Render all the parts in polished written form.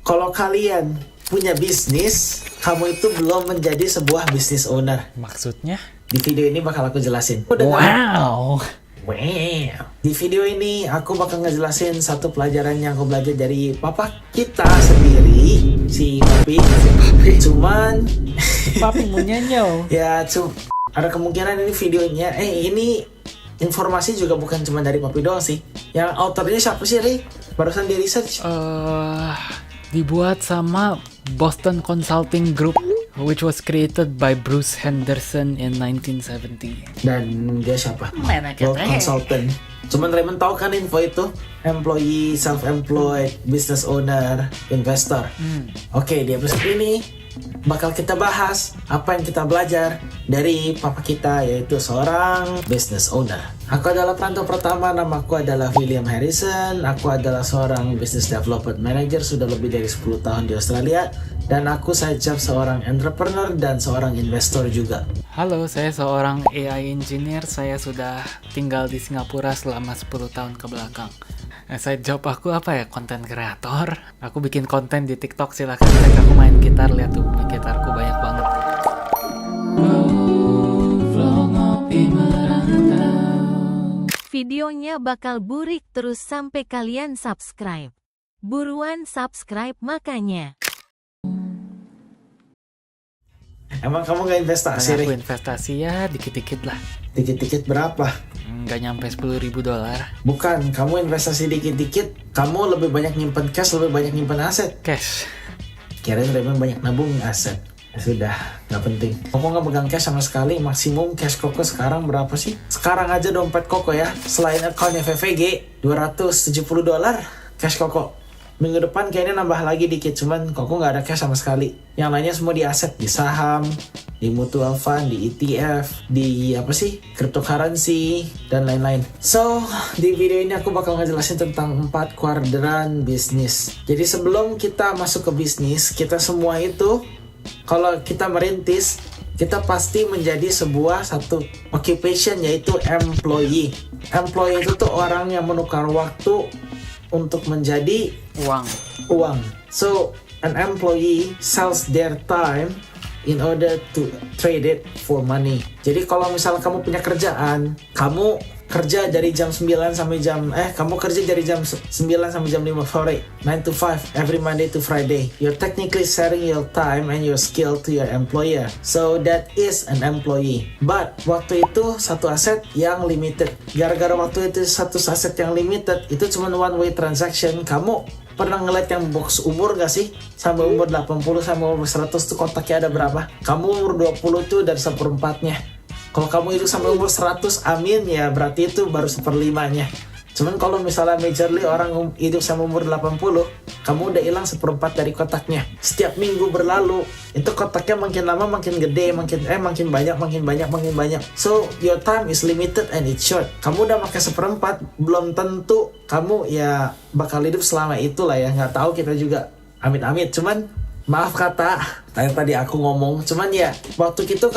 Kalau kalian punya bisnis, kamu itu belum menjadi sebuah business owner. Maksudnya? Di video ini bakal aku jelasin. Wow. Di video ini aku bakal ngejelasin satu pelajaran yang aku belajar dari papa kita sendiri, si Papi. Cuman Papi munyanyo. ya ada kemungkinan ini videonya ini informasi juga bukan cuma dari Papi doang sih. Yang autornya siapa sih, Ri? Barusan di research. Dibuat sama Boston Consulting Group, which was created by Bruce Henderson in 1970. Dan dia siapa? Manager. Consultant. Cuman Raymond tahu kan info itu? Employee, self-employed, business owner, investor. Oke, di episode ini bakal kita bahas apa yang kita belajar dari papa kita, yaitu seorang business owner. Aku adalah perantau pertama, namaku adalah William Harrison. Aku adalah seorang business development manager sudah lebih dari 10 tahun di Australia. Dan aku side job seorang entrepreneur dan seorang investor juga. Halo, saya seorang AI engineer. Saya sudah tinggal di Singapura selama 10 tahun ke belakang. Side job aku apa ya? Konten kreator. Aku bikin konten di TikTok, silahkan cek. Aku main gitar, lihat tuh gitarku banyak banget. Videonya bakal burik terus sampai kalian subscribe. Buruan subscribe makanya. Emang kamu gak investasi, Aku Ri? investasi ya dikit-dikit lah. Dikit-dikit berapa? Nggak nyampe $10,000. Bukan, kamu investasi dikit-dikit, kamu lebih banyak nyimpen cash, lebih banyak nyimpen aset. Cash. Kirain Raymond banyak nabung aset. Ya sudah, nggak penting. Koko nggak pegang cash sama sekali. Maksimum cash Koko sekarang berapa sih? Sekarang aja dompet Koko ya, selain accountnya VVG, $270 cash Koko. Minggu depan kayaknya nambah lagi dikit, cuman Koko nggak ada cash sama sekali. Yang lainnya semua di aset, di saham, di mutual fund, di ETF, di cryptocurrency, dan lain-lain. So, di video ini aku bakal ngejelasin tentang 4 kuadran bisnis. Jadi sebelum kita masuk ke bisnis, kita semua itu, kalau kita merintis, kita pasti menjadi satu occupation, yaitu employee. Employee itu tuh orang yang menukar waktu untuk menjadi uang. So, an employee sells their time in order to trade it for money. Jadi kalau misalnya kamu punya kerjaan, kamu kerja dari jam 9 sampai kamu kerja dari jam 9 sampai jam 5 sore, 9 to 5 every Monday to Friday. You're technically sharing your time and your skill to your employer. So that is an employee. But waktu itu satu aset yang limited. Gara-gara waktu itu satu aset yang limited, itu cuma one way transaction. Kamu pernah ngeliat yang box umur gak sih? Sampai umur 80 sampai umur 100 tuh kotaknya ada berapa? Kamu umur 20 tuh dari 1/4-nya. Kalau kamu hidup sampai umur 100, amin ya, berarti itu baru 1/5-nya. Cuman kalau misalnya majorly orang hidup sampai umur 80, kamu udah hilang 1/4 dari kotaknya. Setiap minggu berlalu, itu kotaknya makin lama makin gede, makin banyak. So, your time is limited and it's short. Kamu udah pakai 1/4, belum tentu kamu ya bakal hidup selama itulah ya. Nggak tahu kita juga, amit-amit. Cuman maaf kata, tadi aku ngomong, cuman ya waktu itu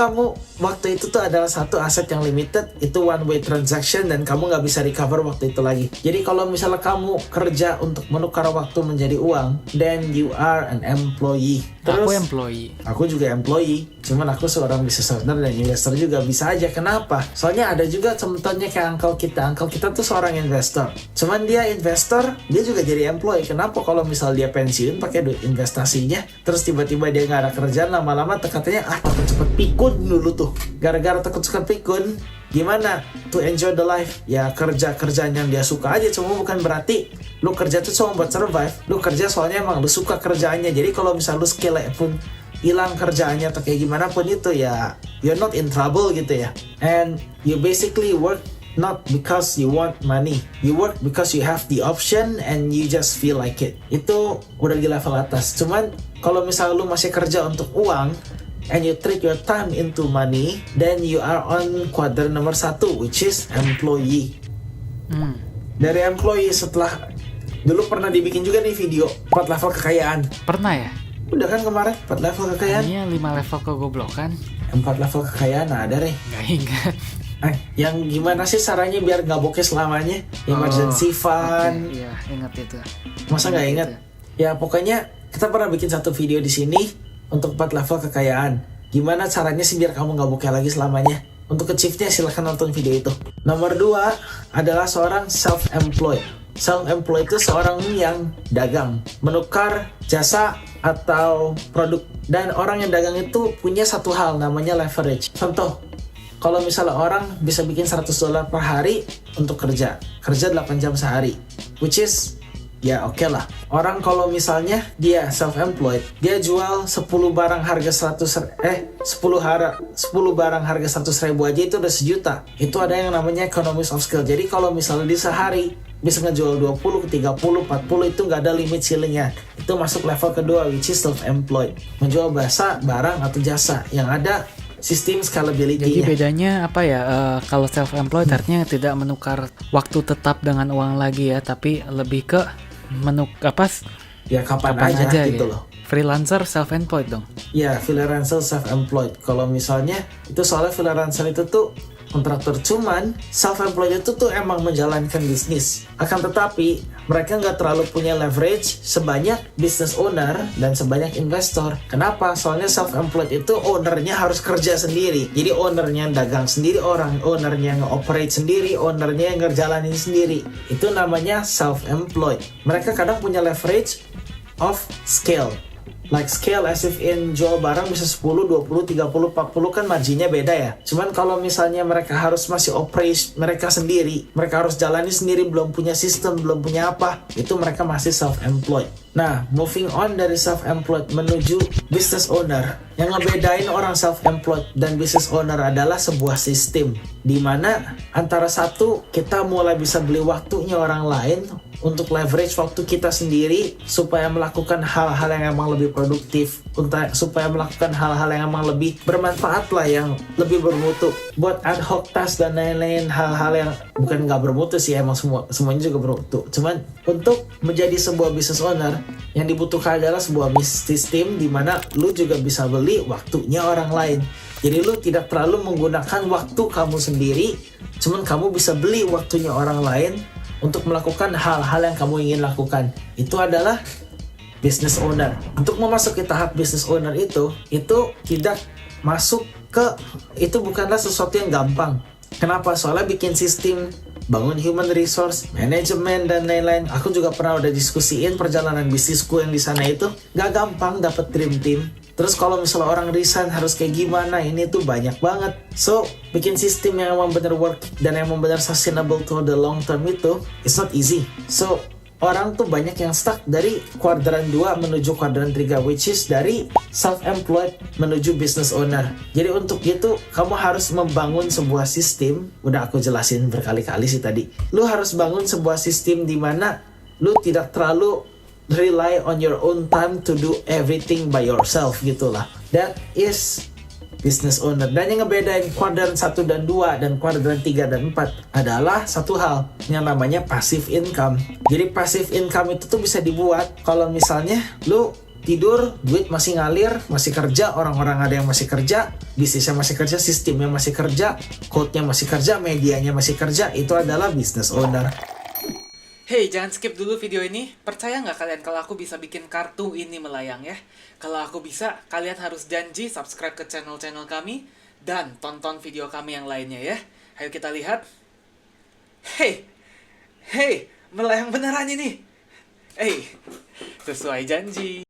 tuh adalah satu aset yang limited, itu one way transaction dan kamu nggak bisa recover waktu itu lagi. Jadi kalau misalnya kamu kerja untuk menukar waktu menjadi uang, then you are an employee. Terus, Aku employee. Aku juga employee, cuman aku seorang business owner dan investor juga. Bisa aja, kenapa? Soalnya ada juga contohnya kayak uncle kita tuh seorang investor. Cuman dia investor, dia juga jadi employee. Kenapa? Kalau misal dia pensiun pakai duit investasinya, terus tiba-tiba dia nggak ada kerjaan, lama-lama katanya takut cepet pikun dulu tuh. Gara-gara takut cepet pikun, gimana to enjoy the life? Ya kerjaan yang dia suka aja. Cuma bukan berarti lu kerja tuh cuma buat survive. Lu kerja soalnya emang lu suka kerjaannya. Jadi kalau misal lu skill pun hilang kerjaannya atau kayak gimana pun itu, ya you're not in trouble gitu ya. And you basically work not because you want money, you work because you have the option and you just feel like it. Itu udah di level atas. Cuman kalau misalnya lu masih kerja untuk uang and you treat your time into money, then you are on kuadran nomor 1, which is employee. Dari employee, setelah dulu pernah dibikin juga nih video 4 level kekayaan. Pernah ya? Udah kan kemarin 4 level kekayaan. Ini 5 level kegoblokan. 4 level kekayaan ada deh. Nggak ingat. Yang gimana sih caranya biar nggak bokeh selamanya? Emergency fund. Iya, ingat itu. Masa nggak ingat? Ya pokoknya Kita pernah bikin satu video di sini untuk 4 level kekayaan. Gimana caranya sih biar kamu nggak bokeh lagi selamanya? Untuk achieve-nya silahkan nonton video itu. Nomor 2 adalah seorang self-employed. Self-employed itu seorang yang dagang, menukar jasa atau produk. Dan orang yang dagang itu punya satu hal namanya leverage. Contoh, kalau misalnya orang bisa bikin $100 per hari untuk kerja 8 jam sehari, which is ya oke lah. Orang kalau misalnya dia self-employed, dia jual 10 barang harga 10 barang harga 100.000 aja itu udah sejuta. Itu ada yang namanya economies of scale. Jadi kalau misalnya di sehari bisa ngejual 20, 30, 40 itu nggak ada limit ceilingnya. Itu masuk level kedua, which is self-employed. Menjual barang atau jasa yang ada sistem scalability-nya. Jadi bedanya apa ya? Kalau self-employed artinya tidak menukar waktu tetap dengan uang lagi ya, tapi lebih ke Ya kapan aja gitu loh. Freelancer self-employed dong. Ya, freelancer self-employed. Kalau misalnya itu soalnya freelancer itu tuh kontraktor, cuman self-employed itu tuh emang menjalankan bisnis. Akan tetapi mereka nggak terlalu punya leverage sebanyak business owner dan sebanyak investor. Kenapa? Soalnya self-employed itu ownernya harus kerja sendiri. Jadi ownernya dagang sendiri, ownernya nge-operate sendiri, ownernya ngerjalanin sendiri. Itu namanya self-employed. Mereka kadang punya leverage of scale. Like scale as if in jual barang bisa 10, 20, 30, 40 kan marginnya beda ya. Cuman kalau misalnya mereka harus masih operate mereka sendiri, mereka harus jalani sendiri, belum punya sistem, belum punya apa, itu mereka masih self-employed. Nah, moving on dari self-employed menuju business owner. Yang ngebedain orang self-employed dan business owner adalah sebuah sistem di mana antara satu, kita mulai bisa beli waktunya orang lain untuk leverage waktu kita sendiri supaya melakukan hal-hal yang emang lebih produktif, supaya melakukan hal-hal yang emang lebih bermanfaat lah, yang lebih bermutu. Buat ad hoc task dan lain-lain, hal-hal yang bukan nggak bermutu sih, emang semuanya juga bermutu. Cuman untuk menjadi sebuah business owner, yang dibutuhkan adalah sebuah sistem di mana lu juga bisa beli waktunya orang lain. Jadi lu tidak terlalu menggunakan waktu kamu sendiri, cuman kamu bisa beli waktunya orang lain untuk melakukan hal-hal yang kamu ingin lakukan. Itu adalah business owner. Untuk memasuki tahap business owner itu tidak masuk ke, itu bukanlah sesuatu yang gampang. Kenapa? Soalnya bikin sistem, bangun human resource, manajemen dan lain-lain. Aku juga pernah udah diskusiin perjalanan bisnisku yang di sana itu gak gampang dapet dream team. Terus kalau misalnya orang resign harus kayak gimana, ini tuh banyak banget. So, bikin sistem yang emang bener work dan emang bener sustainable to the long term itu, it's not easy. So, orang tuh banyak yang stuck dari kuadran 2 menuju kuadran 3, which is dari self-employed menuju business owner. Jadi untuk itu, kamu harus membangun sebuah sistem, udah aku jelasin berkali-kali sih tadi. Lu harus bangun sebuah sistem di mana lu tidak terlalu rely on your own time to do everything by yourself gitulah. That is business owner. Dan yang ngebedain kuadran 1 dan 2 dan kuadran 3 dan 4 adalah satu hal yang namanya passive income. Jadi passive income itu tuh bisa dibuat kalau misalnya lu tidur, duit masih ngalir, masih kerja, orang-orang ada yang masih kerja, bisnisnya masih kerja, sistemnya masih kerja, code-nya masih kerja, medianya masih kerja, itu adalah business owner. Hey, jangan skip dulu video ini. Percaya nggak kalian kalau aku bisa bikin kartu ini melayang ya? Kalau aku bisa, kalian harus janji subscribe ke channel-channel kami dan tonton video kami yang lainnya ya. Ayo kita lihat. Hey, melayang beneran ini. Sesuai janji.